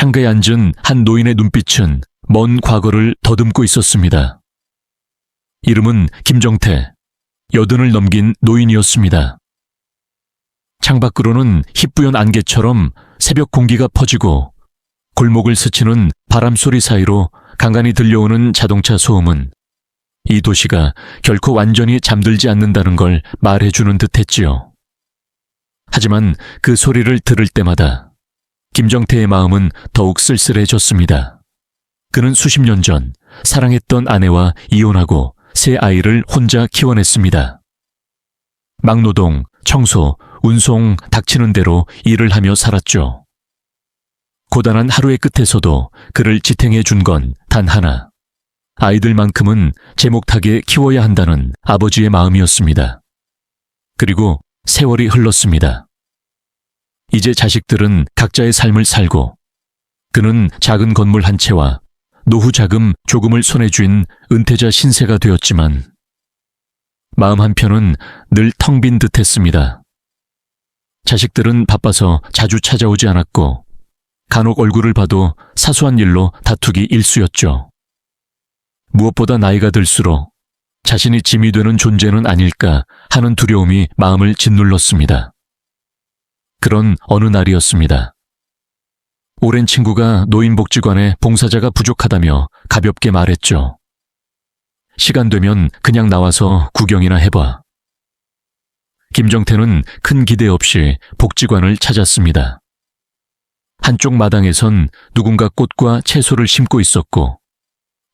창가에 앉은 한 노인의 눈빛은 먼 과거를 더듬고 있었습니다. 이름은 김정태, 80을 넘긴 노인이었습니다. 창밖으로는 희뿌연 안개처럼 새벽 공기가 퍼지고 골목을 스치는 바람소리 사이로 간간히 들려오는 자동차 소음은 이 도시가 결코 완전히 잠들지 않는다는 걸 말해주는 듯했지요. 하지만 그 소리를 들을 때마다 김정태의 마음은 더욱 쓸쓸해졌습니다. 그는 수십 년 전 사랑했던 아내와 이혼하고 새 아이를 혼자 키워냈습니다. 막노동, 청소, 운송 닥치는 대로 일을 하며 살았죠. 고단한 하루의 끝에서도 그를 지탱해 준 건 단 하나. 아이들만큼은 제목타게 키워야 한다는 아버지의 마음이었습니다. 그리고 세월이 흘렀습니다. 이제 자식들은 각자의 삶을 살고 그는 작은 건물 한 채와 노후 자금 조금을 손에 쥔 은퇴자 신세가 되었지만 마음 한편은 늘 텅 빈 듯했습니다. 자식들은 바빠서 자주 찾아오지 않았고 간혹 얼굴을 봐도 사소한 일로 다투기 일쑤였죠. 무엇보다 나이가 들수록 자신이 짐이 되는 존재는 아닐까 하는 두려움이 마음을 짓눌렀습니다. 그런 어느 날이었습니다. 오랜 친구가 노인복지관에 봉사자가 부족하다며 가볍게 말했죠. 시간 되면 그냥 나와서 구경이나 해봐. 김정태는 큰 기대 없이 복지관을 찾았습니다. 한쪽 마당에선 누군가 꽃과 채소를 심고 있었고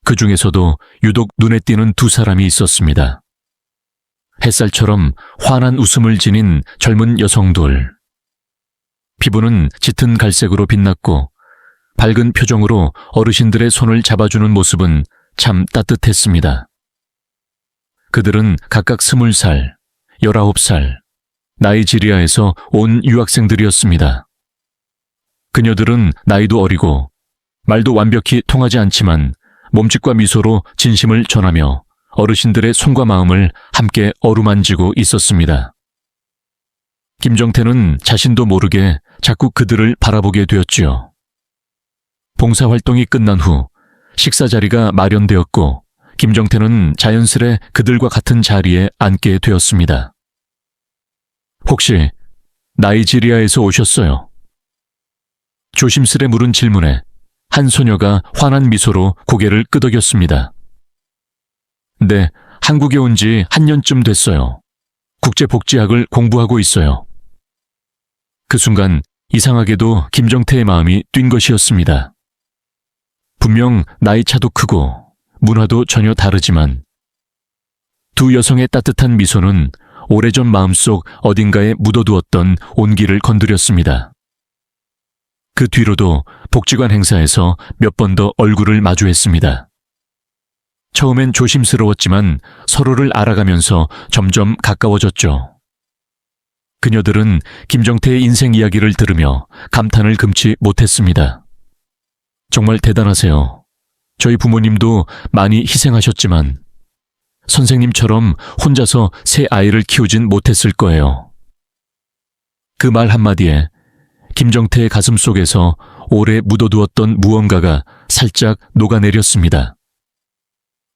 그 중에서도 유독 눈에 띄는 두 사람이 있었습니다. 햇살처럼 환한 웃음을 지닌 젊은 여성들. 피부는 짙은 갈색으로 빛났고 밝은 표정으로 어르신들의 손을 잡아주는 모습은 참 따뜻했습니다. 그들은 각각 20살, 19살, 나이지리아에서 온 유학생들이었습니다. 그녀들은 나이도 어리고 말도 완벽히 통하지 않지만 몸짓과 미소로 진심을 전하며 어르신들의 손과 마음을 함께 어루만지고 있었습니다. 김정태는 자신도 모르게 자꾸 그들을 바라보게 되었지요. 봉사활동이 끝난 후 식사 자리가 마련되었고 김정태는 자연스레 그들과 같은 자리에 앉게 되었습니다. 혹시 나이지리아에서 오셨어요? 조심스레 물은 질문에 한 소녀가 환한 미소로 고개를 끄덕였습니다. 네, 한국에 온 지 한 년쯤 됐어요. 국제복지학을 공부하고 있어요. 그 순간 이상하게도 김정태의 마음이 뛴 것이었습니다. 분명 나이 차도 크고 문화도 전혀 다르지만 두 여성의 따뜻한 미소는 오래전 마음속 어딘가에 묻어두었던 온기를 건드렸습니다. 그 뒤로도 복지관 행사에서 몇 번 더 얼굴을 마주했습니다. 처음엔 조심스러웠지만 서로를 알아가면서 점점 가까워졌죠. 그녀들은 김정태의 인생 이야기를 들으며 감탄을 금치 못했습니다. 정말 대단하세요. 저희 부모님도 많이 희생하셨지만 선생님처럼 혼자서 새 아이를 키우진 못했을 거예요. 그 말 한마디에 김정태의 가슴 속에서 오래 묻어두었던 무언가가 살짝 녹아내렸습니다.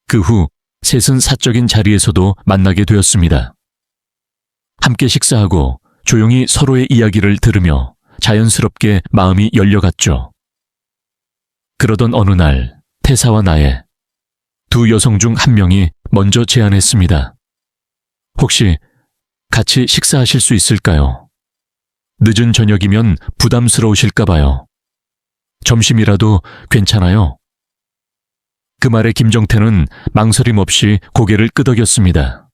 그 후 셋은 사적인 자리에서도 만나게 되었습니다. 함께 식사하고 조용히 서로의 이야기를 들으며 자연스럽게 마음이 열려갔죠. 그러던 어느 날 태사와 나의 두 여성 중 한 명이 먼저 제안했습니다. 혹시 같이 식사하실 수 있을까요? 늦은 저녁이면 부담스러우실까 봐요. 점심이라도 괜찮아요? 그 말에 김정태는 망설임 없이 고개를 끄덕였습니다.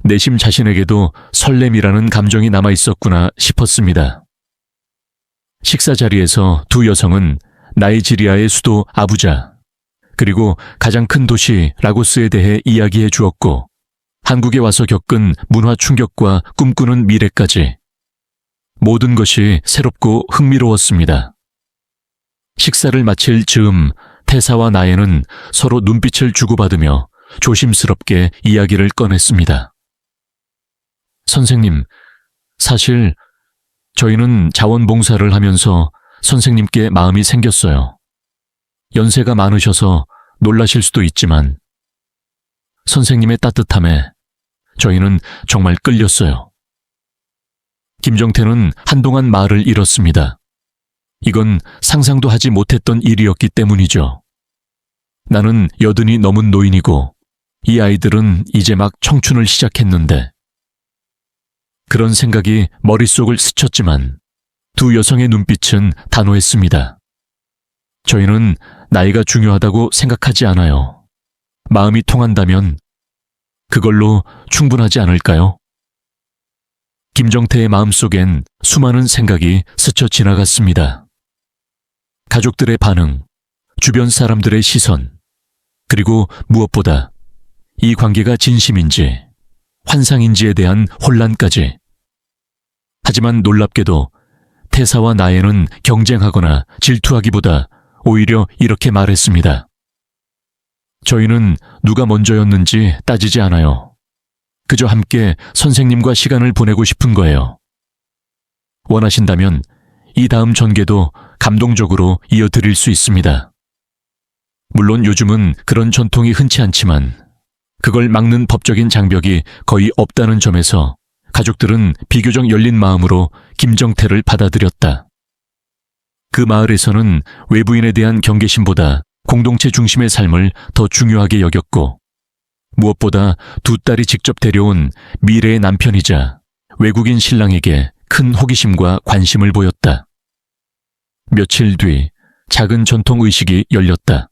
내심 자신에게도 설렘이라는 감정이 남아 있었구나 싶었습니다. 식사 자리에서 두 여성은 나이지리아의 수도 아부자, 그리고 가장 큰 도시 라고스에 대해 이야기해 주었고, 한국에 와서 겪은 문화 충격과 꿈꾸는 미래까지 모든 것이 새롭고 흥미로웠습니다. 식사를 마칠 즈음 태사와 나에는 서로 눈빛을 주고받으며 조심스럽게 이야기를 꺼냈습니다. 선생님, 사실 저희는 자원봉사를 하면서 선생님께 마음이 생겼어요. 연세가 많으셔서 놀라실 수도 있지만 선생님의 따뜻함에 저희는 정말 끌렸어요. 김정태는 한동안 말을 잃었습니다. 이건 상상도 하지 못했던 일이었기 때문이죠. 나는 80이 넘은 노인이고 이 아이들은 이제 막 청춘을 시작했는데 그런 생각이 머릿속을 스쳤지만 두 여성의 눈빛은 단호했습니다. 저희는 나이가 중요하다고 생각하지 않아요. 마음이 통한다면 그걸로 충분하지 않을까요? 김정태의 마음속엔 수많은 생각이 스쳐 지나갔습니다. 가족들의 반응, 주변 사람들의 시선, 그리고 무엇보다 이 관계가 진심인지 환상인지에 대한 혼란까지. 하지만 놀랍게도 태사와 나에는 경쟁하거나 질투하기보다 오히려 이렇게 말했습니다. 저희는 누가 먼저였는지 따지지 않아요. 그저 함께 선생님과 시간을 보내고 싶은 거예요. 원하신다면 이 다음 전개도 감동적으로 이어드릴 수 있습니다. 물론 요즘은 그런 전통이 흔치 않지만 그걸 막는 법적인 장벽이 거의 없다는 점에서 가족들은 비교적 열린 마음으로 김정태를 받아들였다. 그 마을에서는 외부인에 대한 경계심보다 공동체 중심의 삶을 더 중요하게 여겼고 무엇보다 두 딸이 직접 데려온 미래의 남편이자 외국인 신랑에게 큰 호기심과 관심을 보였다. 며칠 뒤 작은 전통의식이 열렸다.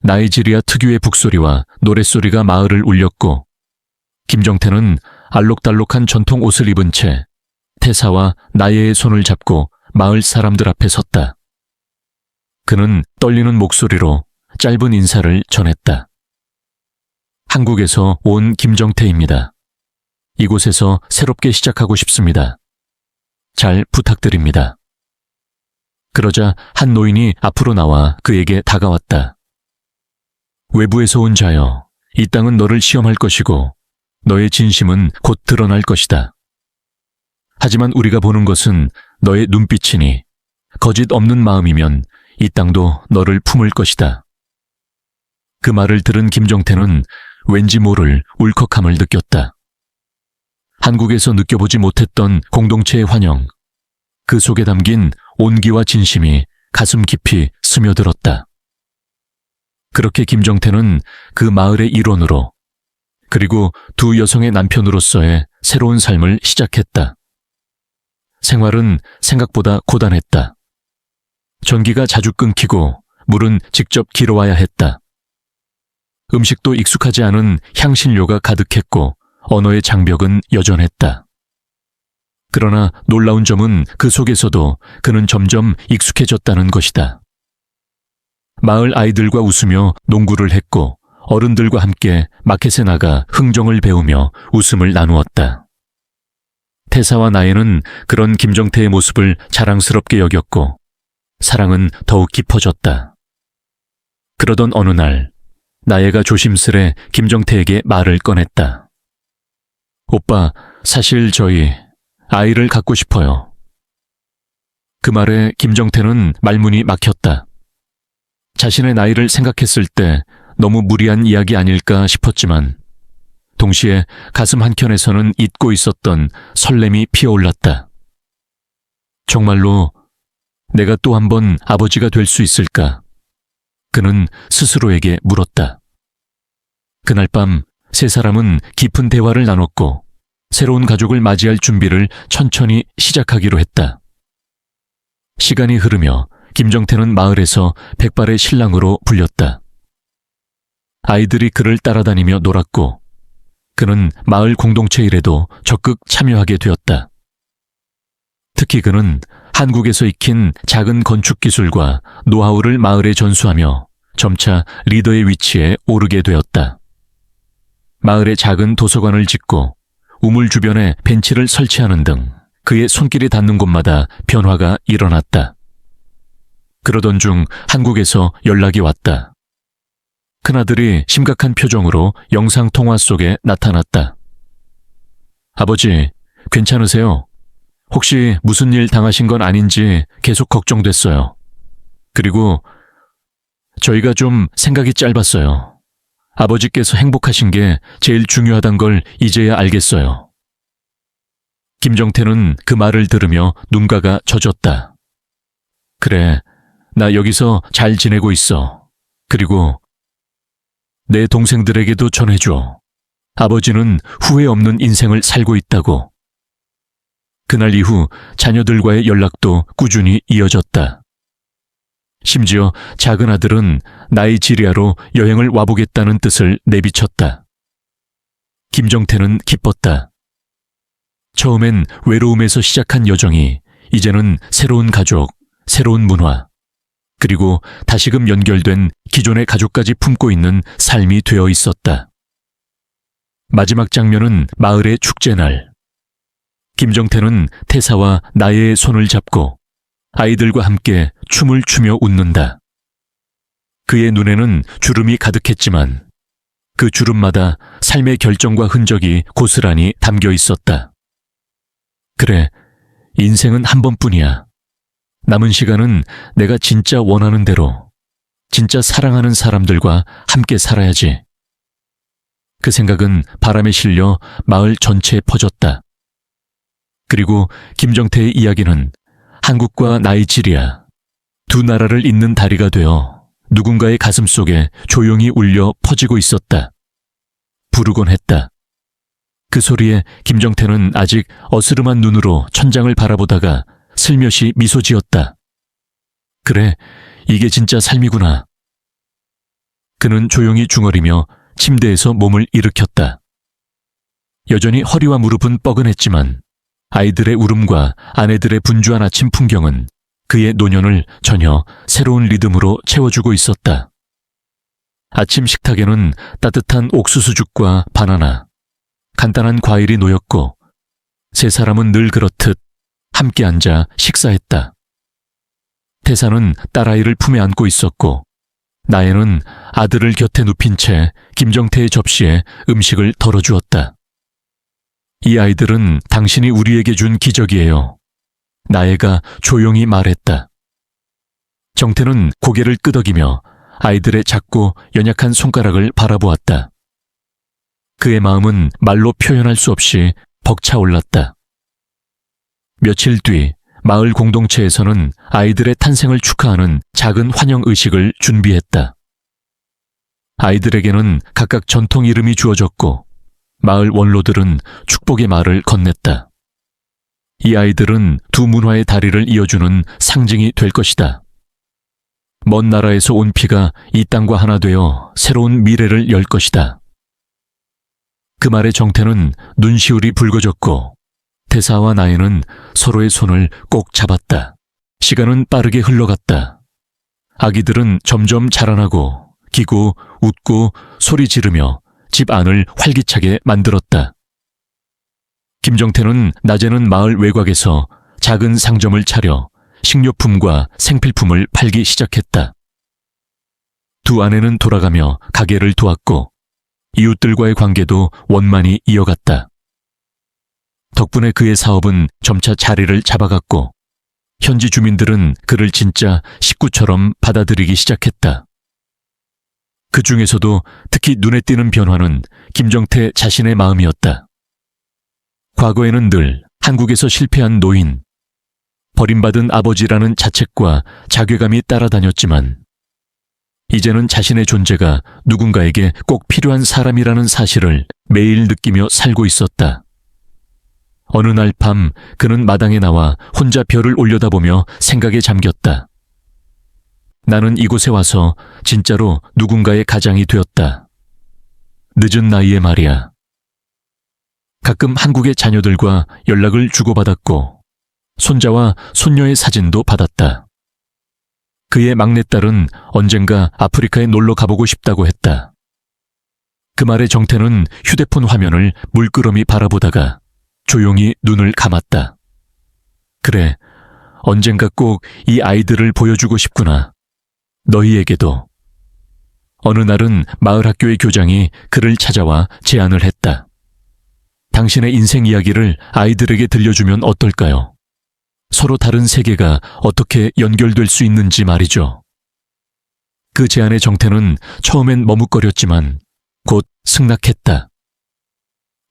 나이지리아 특유의 북소리와 노랫소리가 마을을 울렸고 김정태는 알록달록한 전통 옷을 입은 채 태사와 나예의 손을 잡고 마을 사람들 앞에 섰다. 그는 떨리는 목소리로 짧은 인사를 전했다. 한국에서 온 김정태입니다. 이곳에서 새롭게 시작하고 싶습니다. 잘 부탁드립니다. 그러자 한 노인이 앞으로 나와 그에게 다가왔다. 외부에서 온 자여, 이 땅은 너를 시험할 것이고 너의 진심은 곧 드러날 것이다. 하지만 우리가 보는 것은 너의 눈빛이니 거짓 없는 마음이면 이 땅도 너를 품을 것이다. 그 말을 들은 김정태는 왠지 모를 울컥함을 느꼈다. 한국에서 느껴보지 못했던 공동체의 환영, 그 속에 담긴 온기와 진심이 가슴 깊이 스며들었다. 그렇게 김정태는 그 마을의 일원으로 그리고 두 여성의 남편으로서의 새로운 삶을 시작했다. 생활은 생각보다 고단했다. 전기가 자주 끊기고 물은 직접 길어와야 했다. 음식도 익숙하지 않은 향신료가 가득했고 언어의 장벽은 여전했다. 그러나 놀라운 점은 그 속에서도 그는 점점 익숙해졌다는 것이다. 마을 아이들과 웃으며 농구를 했고 어른들과 함께 마켓에 나가 흥정을 배우며 웃음을 나누었다. 태사와 나에는 그런 김정태의 모습을 자랑스럽게 여겼고 사랑은 더욱 깊어졌다. 그러던 어느 날 나예가 조심스레 김정태에게 말을 꺼냈다. 오빠, 사실 저희 아이를 갖고 싶어요. 그 말에 김정태는 말문이 막혔다. 자신의 나이를 생각했을 때 너무 무리한 이야기 아닐까 싶었지만 동시에 가슴 한켠에서는 잊고 있었던 설렘이 피어올랐다. 정말로 내가 또 한 번 아버지가 될 수 있을까? 그는 스스로에게 물었다. 그날 밤 세 사람은 깊은 대화를 나눴고 새로운 가족을 맞이할 준비를 천천히 시작하기로 했다. 시간이 흐르며 김정태는 마을에서 백발의 신랑으로 불렸다. 아이들이 그를 따라다니며 놀았고 그는 마을 공동체 일에도 적극 참여하게 되었다. 특히 그는 한국에서 익힌 작은 건축 기술과 노하우를 마을에 전수하며 점차 리더의 위치에 오르게 되었다. 마을에 작은 도서관을 짓고 우물 주변에 벤치를 설치하는 등 그의 손길이 닿는 곳마다 변화가 일어났다. 그러던 중 한국에서 연락이 왔다. 큰아들이 심각한 표정으로 영상통화 속에 나타났다. 아버지, 괜찮으세요? 혹시 무슨 일 당하신 건 아닌지 계속 걱정됐어요. 그리고 저희가 좀 생각이 짧았어요. 아버지께서 행복하신 게 제일 중요하단 걸 이제야 알겠어요. 김정태는 그 말을 들으며 눈가가 젖었다. 그래, 나 여기서 잘 지내고 있어. 그리고 내 동생들에게도 전해줘. 아버지는 후회 없는 인생을 살고 있다고. 그날 이후 자녀들과의 연락도 꾸준히 이어졌다. 심지어 작은 아들은 나이지리아로 여행을 와보겠다는 뜻을 내비쳤다. 김정태는 기뻤다. 처음엔 외로움에서 시작한 여정이 이제는 새로운 가족, 새로운 문화, 그리고 다시금 연결된 기존의 가족까지 품고 있는 삶이 되어 있었다. 마지막 장면은 마을의 축제날. 김정태는 태사와 나의 손을 잡고 아이들과 함께 춤을 추며 웃는다. 그의 눈에는 주름이 가득했지만 그 주름마다 삶의 결정과 흔적이 고스란히 담겨 있었다. 그래, 인생은 한 번뿐이야. 남은 시간은 내가 진짜 원하는 대로, 진짜 사랑하는 사람들과 함께 살아야지. 그 생각은 바람에 실려 마을 전체에 퍼졌다. 그리고 김정태의 이야기는 한국과 나이지리아, 두 나라를 잇는 다리가 되어 누군가의 가슴 속에 조용히 울려 퍼지고 있었다. 부르곤 했다. 그 소리에 김정태는 아직 어스름한 눈으로 천장을 바라보다가 슬며시 미소 지었다. 그래, 이게 진짜 삶이구나. 그는 조용히 중얼이며 침대에서 몸을 일으켰다. 여전히 허리와 무릎은 뻐근했지만 아이들의 울음과 아내들의 분주한 아침 풍경은 그의 노년을 전혀 새로운 리듬으로 채워주고 있었다. 아침 식탁에는 따뜻한 옥수수죽과 바나나, 간단한 과일이 놓였고 세 사람은 늘 그렇듯 함께 앉아 식사했다. 태사는 딸아이를 품에 안고 있었고 나애는 아들을 곁에 눕힌 채 김정태의 접시에 음식을 덜어주었다. 이 아이들은 당신이 우리에게 준 기적이에요. 나애가 조용히 말했다. 정태는 고개를 끄덕이며 아이들의 작고 연약한 손가락을 바라보았다. 그의 마음은 말로 표현할 수 없이 벅차올랐다. 며칠 뒤 마을 공동체에서는 아이들의 탄생을 축하하는 작은 환영 의식을 준비했다. 아이들에게는 각각 전통 이름이 주어졌고 마을 원로들은 축복의 말을 건넸다. 이 아이들은 두 문화의 다리를 이어주는 상징이 될 것이다. 먼 나라에서 온 피가 이 땅과 하나 되어 새로운 미래를 열 것이다. 그 말에 정태는 눈시울이 붉어졌고 태사와 나애는 서로의 손을 꼭 잡았다. 시간은 빠르게 흘러갔다. 아기들은 점점 자라나고 기고 웃고 소리 지르며 집 안을 활기차게 만들었다. 김정태는 낮에는 마을 외곽에서 작은 상점을 차려 식료품과 생필품을 팔기 시작했다. 두 아내는 돌아가며 가게를 도왔고 이웃들과의 관계도 원만히 이어갔다. 덕분에 그의 사업은 점차 자리를 잡아갔고 현지 주민들은 그를 진짜 식구처럼 받아들이기 시작했다. 그 중에서도 특히 눈에 띄는 변화는 김정태 자신의 마음이었다. 과거에는 늘 한국에서 실패한 노인, 버림받은 아버지라는 자책과 자괴감이 따라다녔지만 이제는 자신의 존재가 누군가에게 꼭 필요한 사람이라는 사실을 매일 느끼며 살고 있었다. 어느 날 밤 그는 마당에 나와 혼자 별을 올려다보며 생각에 잠겼다. 나는 이곳에 와서 진짜로 누군가의 가장이 되었다. 늦은 나이에 말이야. 가끔 한국의 자녀들과 연락을 주고받았고 손자와 손녀의 사진도 받았다. 그의 막내딸은 언젠가 아프리카에 놀러 가보고 싶다고 했다. 그 말에 정태는 휴대폰 화면을 물끄러미 바라보다가 조용히 눈을 감았다. 그래, 언젠가 꼭 이 아이들을 보여주고 싶구나. 너희에게도. 어느 날은 마을 학교의 교장이 그를 찾아와 제안을 했다. 당신의 인생 이야기를 아이들에게 들려주면 어떨까요? 서로 다른 세계가 어떻게 연결될 수 있는지 말이죠. 그 제안에 정태는 처음엔 머뭇거렸지만 곧 승낙했다.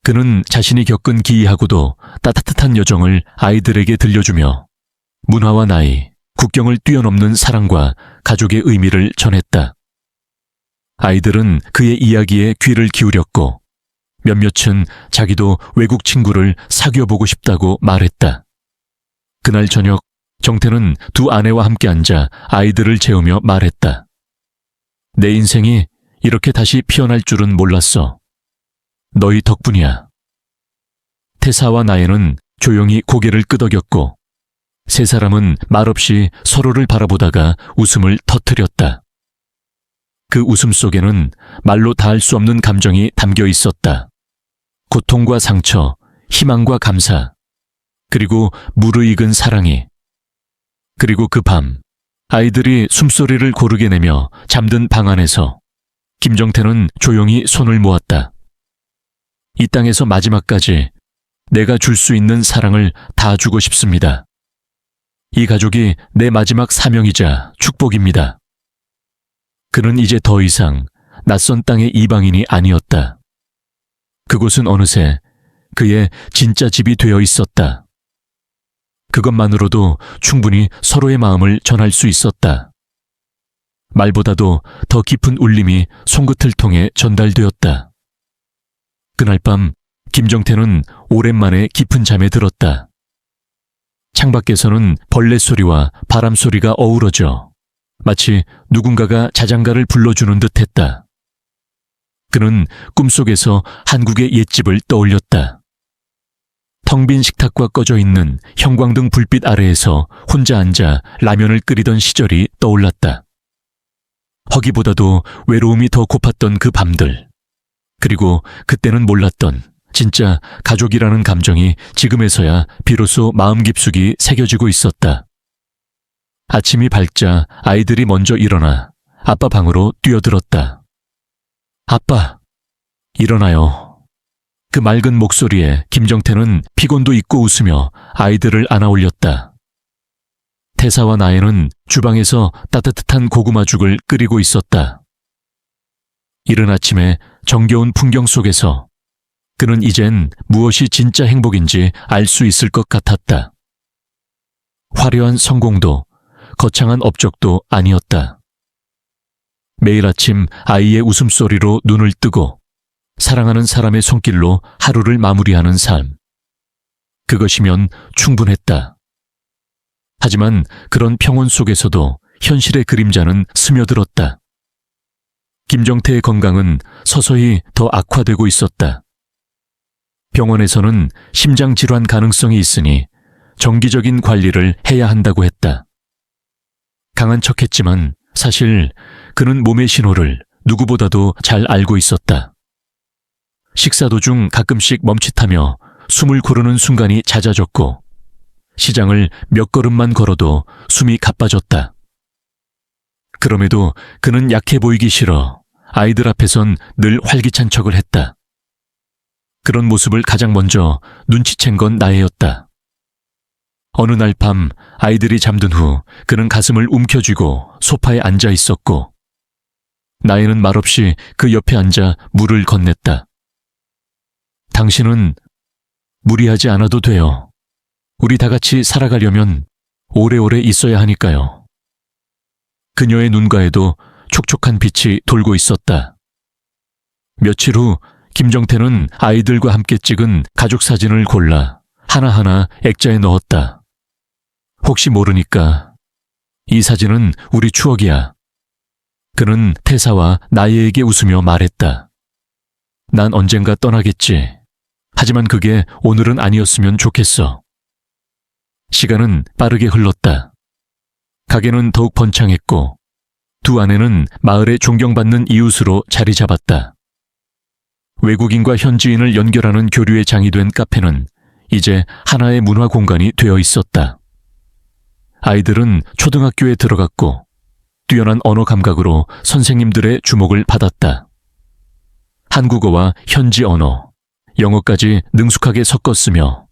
그는 자신이 겪은 기이하고도 따뜻한 여정을 아이들에게 들려주며 문화와 나이, 국경을 뛰어넘는 사랑과 가족의 의미를 전했다. 아이들은 그의 이야기에 귀를 기울였고 몇몇은 자기도 외국 친구를 사귀어보고 싶다고 말했다. 그날 저녁 정태는 두 아내와 함께 앉아 아이들을 재우며 말했다. 내 인생이 이렇게 다시 피어날 줄은 몰랐어. 너희 덕분이야. 태사와 나에는 조용히 고개를 끄덕였고 세 사람은 말없이 서로를 바라보다가 웃음을 터뜨렸다. 그 웃음 속에는 말로 다할 수 없는 감정이 담겨 있었다. 고통과 상처, 희망과 감사, 그리고 무르익은 사랑이. 그리고 그 밤, 아이들이 숨소리를 고르게 내며 잠든 방 안에서 김정태는 조용히 손을 모았다. 이 땅에서 마지막까지 내가 줄 수 있는 사랑을 다 주고 싶습니다. 이 가족이 내 마지막 사명이자 축복입니다. 그는 이제 더 이상 낯선 땅의 이방인이 아니었다. 그곳은 어느새 그의 진짜 집이 되어 있었다. 그것만으로도 충분히 서로의 마음을 전할 수 있었다. 말보다도 더 깊은 울림이 손끝을 통해 전달되었다. 그날 밤 김정태는 오랜만에 깊은 잠에 들었다. 창밖에서는 벌레 소리와 바람 소리가 어우러져 마치 누군가가 자장가를 불러주는 듯했다. 그는 꿈속에서 한국의 옛집을 떠올렸다. 텅 빈 식탁과 꺼져 있는 형광등 불빛 아래에서 혼자 앉아 라면을 끓이던 시절이 떠올랐다. 허기보다도 외로움이 더 고팠던 그 밤들. 그리고 그때는 몰랐던 진짜 가족이라는 감정이 지금에서야 비로소 마음 깊숙이 새겨지고 있었다. 아침이 밝자 아이들이 먼저 일어나 아빠 방으로 뛰어들었다. 아빠, 일어나요. 그 맑은 목소리에 김정태는 피곤도 잊고 웃으며 아이들을 안아올렸다. 태사와 나에는 주방에서 따뜻한 고구마죽을 끓이고 있었다. 이른 아침에 정겨운 풍경 속에서 그는 이젠 무엇이 진짜 행복인지 알 수 있을 것 같았다. 화려한 성공도 거창한 업적도 아니었다. 매일 아침 아이의 웃음소리로 눈을 뜨고 사랑하는 사람의 손길로 하루를 마무리하는 삶. 그것이면 충분했다. 하지만 그런 평온 속에서도 현실의 그림자는 스며들었다. 김정태의 건강은 서서히 더 악화되고 있었다. 병원에서는 심장질환 가능성이 있으니 정기적인 관리를 해야 한다고 했다. 강한 척했지만 사실 그는 몸의 신호를 누구보다도 잘 알고 있었다. 식사 도중 가끔씩 멈칫하며 숨을 고르는 순간이 잦아졌고 시장을 몇 걸음만 걸어도 숨이 가빠졌다. 그럼에도 그는 약해 보이기 싫어 아이들 앞에선 늘 활기찬 척을 했다. 그런 모습을 가장 먼저 눈치챈 건 나애였다. 어느 날 밤 아이들이 잠든 후 그는 가슴을 움켜쥐고 소파에 앉아 있었고 나애는 말없이 그 옆에 앉아 물을 건넸다. 당신은 무리하지 않아도 돼요. 우리 다 같이 살아가려면 오래오래 있어야 하니까요. 그녀의 눈가에도 촉촉한 빛이 돌고 있었다. 며칠 후 김정태는 아이들과 함께 찍은 가족 사진을 골라 하나하나 액자에 넣었다. 혹시 모르니까 이 사진은 우리 추억이야. 그는 태사와 나예에게 웃으며 말했다. 난 언젠가 떠나겠지. 하지만 그게 오늘은 아니었으면 좋겠어. 시간은 빠르게 흘렀다. 가게는 더욱 번창했고 두 아내는 마을에 존경받는 이웃으로 자리 잡았다. 외국인과 현지인을 연결하는 교류의 장이 된 카페는 이제 하나의 문화 공간이 되어 있었다. 아이들은 초등학교에 들어갔고 뛰어난 언어 감각으로 선생님들의 주목을 받았다. 한국어와 현지 언어, 영어까지 능숙하게 섞었으며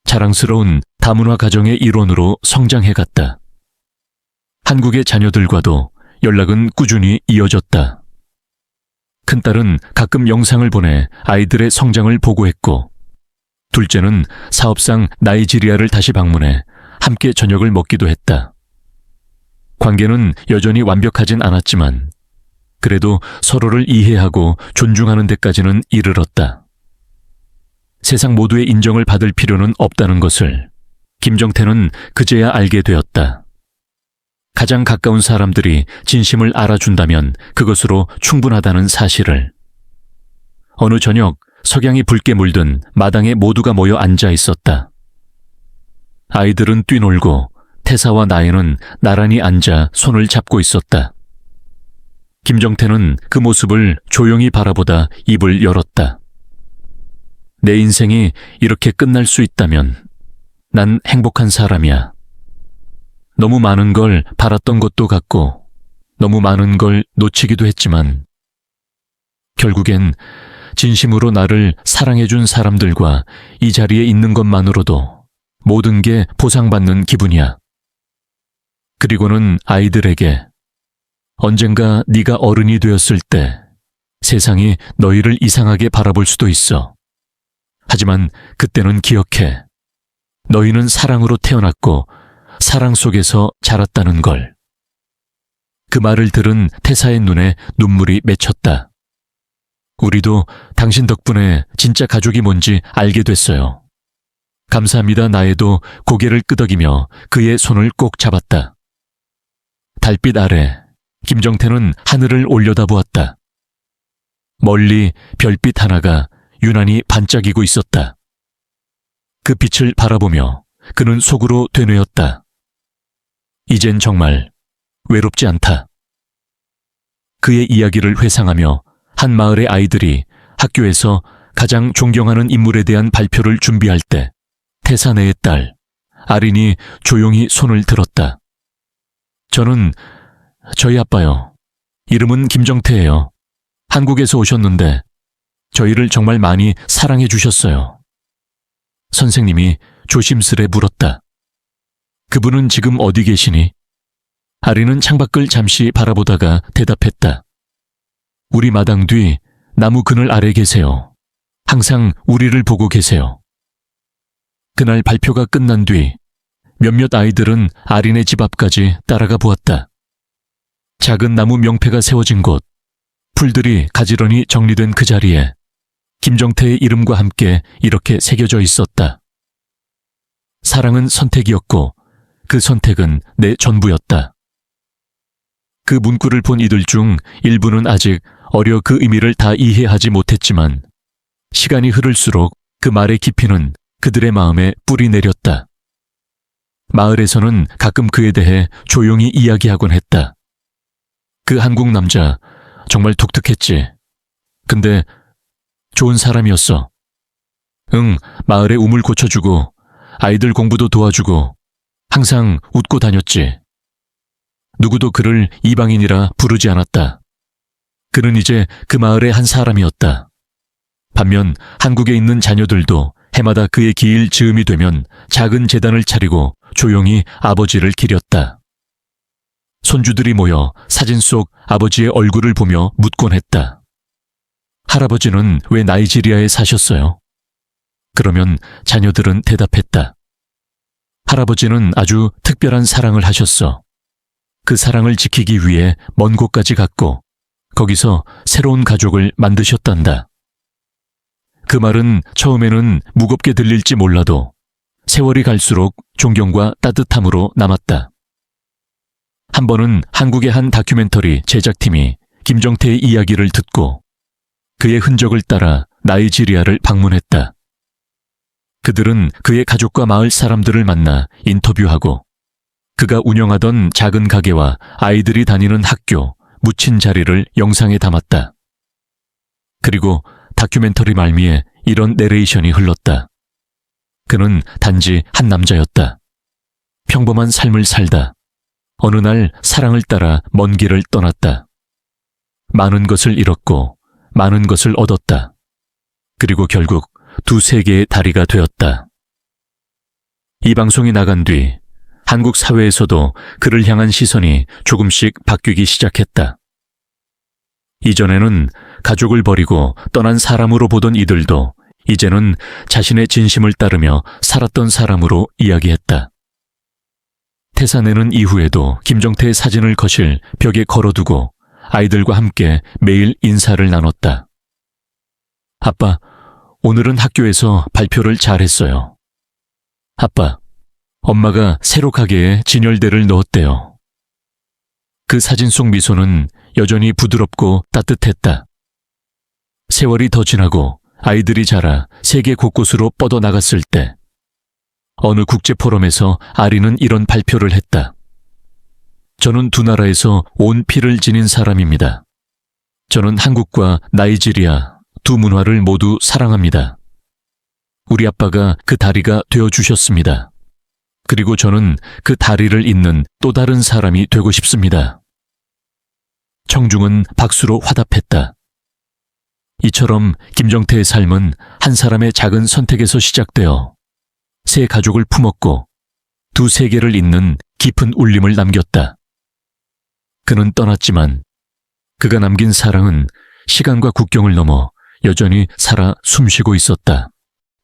자랑스러운 다문화 가정의 일원으로 성장해갔다. 한국의 자녀들과도 연락은 꾸준히 이어졌다. 큰딸은 가끔 영상을 보내 아이들의 성장을 보고했고, 둘째는 사업상 나이지리아를 다시 방문해 함께 저녁을 먹기도 했다. 관계는 여전히 완벽하진 않았지만 그래도 서로를 이해하고 존중하는 데까지는 이르렀다. 세상 모두의 인정을 받을 필요는 없다는 것을 김정태는 그제야 알게 되었다. 가장 가까운 사람들이 진심을 알아준다면 그것으로 충분하다는 사실을. 어느 저녁 석양이 붉게 물든 마당에 모두가 모여 앉아 있었다. 아이들은 뛰놀고 태사와 나연은 나란히 앉아 손을 잡고 있었다. 김정태는 그 모습을 조용히 바라보다 입을 열었다. 내 인생이 이렇게 끝날 수 있다면 난 행복한 사람이야. 너무 많은 걸 바랐던 것도 같고 너무 많은 걸 놓치기도 했지만 결국엔 진심으로 나를 사랑해준 사람들과 이 자리에 있는 것만으로도 모든 게 보상받는 기분이야. 그리고는 아이들에게 언젠가 네가 어른이 되었을 때 세상이 너희를 이상하게 바라볼 수도 있어. 하지만 그때는 기억해. 너희는 사랑으로 태어났고 사랑 속에서 자랐다는 걸. 그 말을 들은 태사의 눈에 눈물이 맺혔다. 우리도 당신 덕분에 진짜 가족이 뭔지 알게 됐어요. 감사합니다. 나에도 고개를 끄덕이며 그의 손을 꼭 잡았다. 달빛 아래 김정태는 하늘을 올려다보았다. 멀리 별빛 하나가 유난히 반짝이고 있었다. 그 빛을 바라보며 그는 속으로 되뇌었다. 이젠 정말 외롭지 않다. 그의 이야기를 회상하며 한 마을의 아이들이 학교에서 가장 존경하는 인물에 대한 발표를 준비할 때 태사네의 딸 아린이 조용히 손을 들었다. 저는 저희 아빠요. 이름은 김정태예요. 한국에서 오셨는데 저희를 정말 많이 사랑해 주셨어요. 선생님이 조심스레 물었다. 그분은 지금 어디 계시니? 아린은 창밖을 잠시 바라보다가 대답했다. 우리 마당 뒤 나무 그늘 아래 계세요. 항상 우리를 보고 계세요. 그날 발표가 끝난 뒤 몇몇 아이들은 아린의 집 앞까지 따라가 보았다. 작은 나무 명패가 세워진 곳, 풀들이 가지런히 정리된 그 자리에 김정태의 이름과 함께 이렇게 새겨져 있었다. 사랑은 선택이었고 그 선택은 내 전부였다. 그 문구를 본 이들 중 일부는 아직 어려 그 의미를 다 이해하지 못했지만 시간이 흐를수록 그 말의 깊이는 그들의 마음에 뿌리 내렸다. 마을에서는 가끔 그에 대해 조용히 이야기하곤 했다. 그 한국 남자 정말 독특했지. 근데 좋은 사람이었어. 응, 마을의 우물 고쳐주고 아이들 공부도 도와주고 항상 웃고 다녔지. 누구도 그를 이방인이라 부르지 않았다. 그는 이제 그 마을의 한 사람이었다. 반면 한국에 있는 자녀들도 해마다 그의 기일 즈음이 되면 작은 제단을 차리고 조용히 아버지를 기렸다. 손주들이 모여 사진 속 아버지의 얼굴을 보며 묻곤 했다. 할아버지는 왜 나이지리아에 사셨어요? 그러면 자녀들은 대답했다. 할아버지는 아주 특별한 사랑을 하셨어. 그 사랑을 지키기 위해 먼 곳까지 갔고 거기서 새로운 가족을 만드셨단다. 그 말은 처음에는 무겁게 들릴지 몰라도 세월이 갈수록 존경과 따뜻함으로 남았다. 한 번은 한국의 한 다큐멘터리 제작팀이 김정태의 이야기를 듣고 그의 흔적을 따라 나이지리아를 방문했다. 그들은 그의 가족과 마을 사람들을 만나 인터뷰하고 그가 운영하던 작은 가게와 아이들이 다니는 학교, 묻힌 자리를 영상에 담았다. 그리고 다큐멘터리 말미에 이런 내레이션이 흘렀다. 그는 단지 한 남자였다. 평범한 삶을 살다 어느 날 사랑을 따라 먼 길을 떠났다. 많은 것을 잃었고 많은 것을 얻었다. 그리고 결국 두세 개의 다리가 되었다. 이 방송이 나간 뒤 한국 사회에서도 그를 향한 시선이 조금씩 바뀌기 시작했다. 이전에는 가족을 버리고 떠난 사람으로 보던 이들도 이제는 자신의 진심을 따르며 살았던 사람으로 이야기했다. 태사네는 이후에도 김정태의 사진을 거실 벽에 걸어두고 아이들과 함께 매일 인사를 나눴다. 아빠, 오늘은 학교에서 발표를 잘했어요. 아빠, 엄마가 세로 가게에 진열대를 넣었대요. 그 사진 속 미소는 여전히 부드럽고 따뜻했다. 세월이 더 지나고 아이들이 자라 세계 곳곳으로 뻗어나갔을 때 어느 국제 포럼에서 아리는 이런 발표를 했다. 저는 두 나라에서 온 피를 지닌 사람입니다. 저는 한국과 나이지리아 두 문화를 모두 사랑합니다. 우리 아빠가 그 다리가 되어주셨습니다. 그리고 저는 그 다리를 잇는 또 다른 사람이 되고 싶습니다. 청중은 박수로 화답했다. 이처럼 김정태의 삶은 한 사람의 작은 선택에서 시작되어 세 가족을 품었고 두 세계를 잇는 깊은 울림을 남겼다. 그는 떠났지만 그가 남긴 사랑은 시간과 국경을 넘어 여전히 살아 숨쉬고 있었다.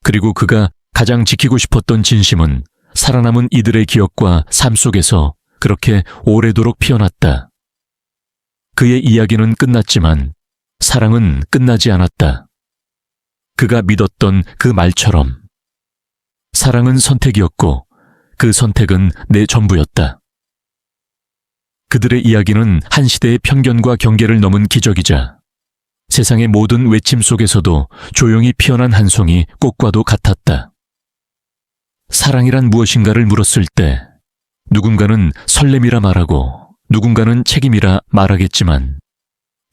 그리고 그가 가장 지키고 싶었던 진심은 살아남은 이들의 기억과 삶 속에서 그렇게 오래도록 피어났다. 그의 이야기는 끝났지만 사랑은 끝나지 않았다. 그가 믿었던 그 말처럼 사랑은 선택이었고 그 선택은 내 전부였다. 그들의 이야기는 한 시대의 편견과 경계를 넘은 기적이자 세상의 모든 외침 속에서도 조용히 피어난 한 송이 꽃과도 같았다. 사랑이란 무엇인가를 물었을 때 누군가는 설렘이라 말하고 누군가는 책임이라 말하겠지만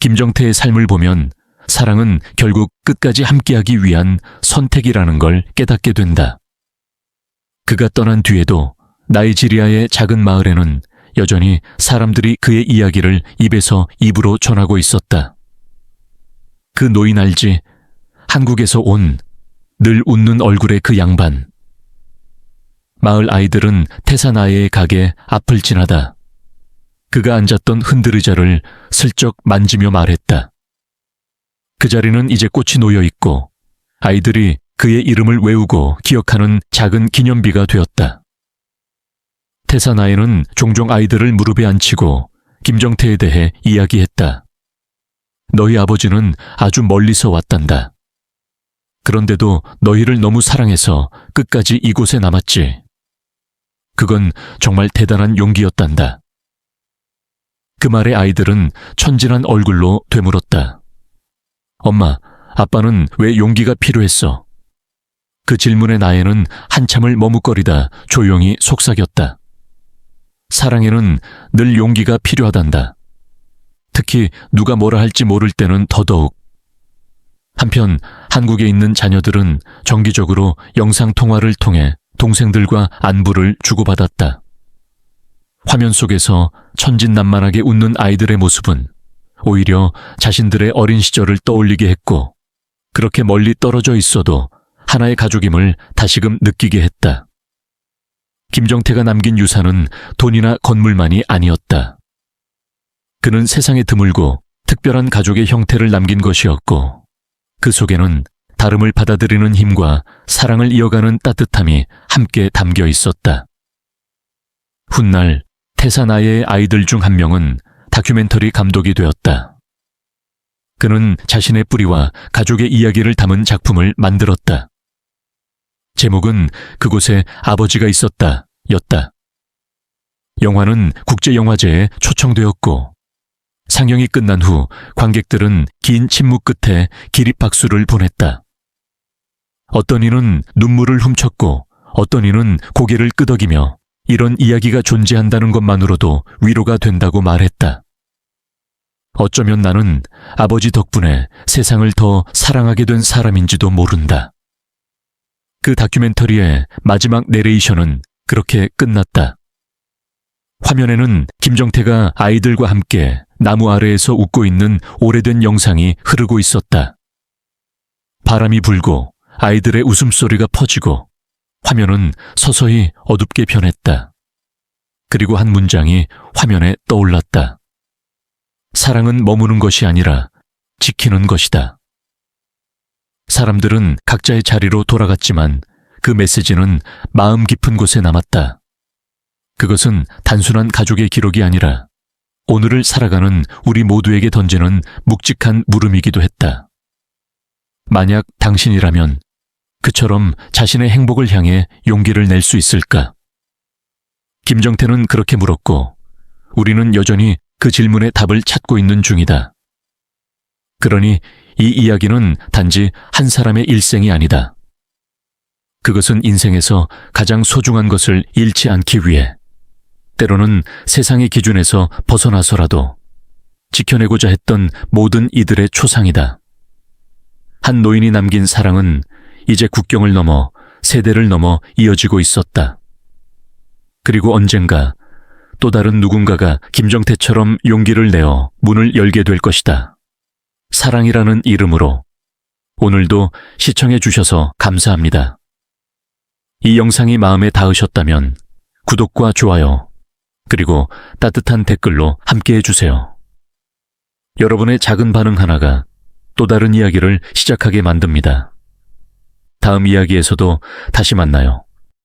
김정태의 삶을 보면 사랑은 결국 끝까지 함께하기 위한 선택이라는 걸 깨닫게 된다. 그가 떠난 뒤에도 나이지리아의 작은 마을에는 여전히 사람들이 그의 이야기를 입에서 입으로 전하고 있었다. 그 노인 알지? 한국에서 온 늘 웃는 얼굴의 그 양반. 마을 아이들은 태사나예의 가게 앞을 지나다 그가 앉았던 흔들의자를 슬쩍 만지며 말했다. 그 자리는 이제 꽃이 놓여 있고 아이들이 그의 이름을 외우고 기억하는 작은 기념비가 되었다. 태사나예는 종종 아이들을 무릎에 앉히고 김정태에 대해 이야기했다. 너희 아버지는 아주 멀리서 왔단다. 그런데도 너희를 너무 사랑해서 끝까지 이곳에 남았지. 그건 정말 대단한 용기였단다. 그 말에 아이들은 천진한 얼굴로 되물었다. 엄마, 아빠는 왜 용기가 필요했어? 그 질문에 나에는 한참을 머뭇거리다 조용히 속삭였다. 사랑에는 늘 용기가 필요하단다. 특히 누가 뭐라 할지 모를 때는 더더욱. 한편 한국에 있는 자녀들은 정기적으로 영상통화를 통해 동생들과 안부를 주고받았다. 화면 속에서 천진난만하게 웃는 아이들의 모습은 오히려 자신들의 어린 시절을 떠올리게 했고 그렇게 멀리 떨어져 있어도 하나의 가족임을 다시금 느끼게 했다. 김정태가 남긴 유산은 돈이나 건물만이 아니었다. 그는 세상에 드물고 특별한 가족의 형태를 남긴 것이었고 그 속에는 다름을 받아들이는 힘과 사랑을 이어가는 따뜻함이 함께 담겨 있었다. 훗날 태사나예의 아이들 중 한 명은 다큐멘터리 감독이 되었다. 그는 자신의 뿌리와 가족의 이야기를 담은 작품을 만들었다. 제목은 그곳에 아버지가 있었다 였다. 영화는 국제영화제에 초청되었고 상영이 끝난 후 관객들은 긴 침묵 끝에 기립박수를 보냈다. 어떤 이는 눈물을 훔쳤고 어떤 이는 고개를 끄덕이며 이런 이야기가 존재한다는 것만으로도 위로가 된다고 말했다. 어쩌면 나는 아버지 덕분에 세상을 더 사랑하게 된 사람인지도 모른다. 그 다큐멘터리의 마지막 내레이션은 그렇게 끝났다. 화면에는 김정태가 아이들과 함께 나무 아래에서 웃고 있는 오래된 영상이 흐르고 있었다. 바람이 불고 아이들의 웃음소리가 퍼지고 화면은 서서히 어둡게 변했다. 그리고 한 문장이 화면에 떠올랐다. 사랑은 머무는 것이 아니라 지키는 것이다. 사람들은 각자의 자리로 돌아갔지만 그 메시지는 마음 깊은 곳에 남았다. 그것은 단순한 가족의 기록이 아니라 오늘을 살아가는 우리 모두에게 던지는 묵직한 물음이기도 했다. 만약 당신이라면 그처럼 자신의 행복을 향해 용기를 낼 수 있을까? 김정태는 그렇게 물었고 우리는 여전히 그 질문의 답을 찾고 있는 중이다. 그러니 이 이야기는 단지 한 사람의 일생이 아니다. 그것은 인생에서 가장 소중한 것을 잃지 않기 위해 때로는 세상의 기준에서 벗어나서라도 지켜내고자 했던 모든 이들의 초상이다. 한 노인이 남긴 사랑은 이제 국경을 넘어 세대를 넘어 이어지고 있었다. 그리고 언젠가 또 다른 누군가가 김정태처럼 용기를 내어 문을 열게 될 것이다. 사랑이라는 이름으로. 오늘도 시청해 주셔서 감사합니다. 이 영상이 마음에 닿으셨다면 구독과 좋아요, 그리고 따뜻한 댓글로 함께해 주세요. 여러분의 작은 반응 하나가 또 다른 이야기를 시작하게 만듭니다. 다음 이야기에서도 다시 만나요.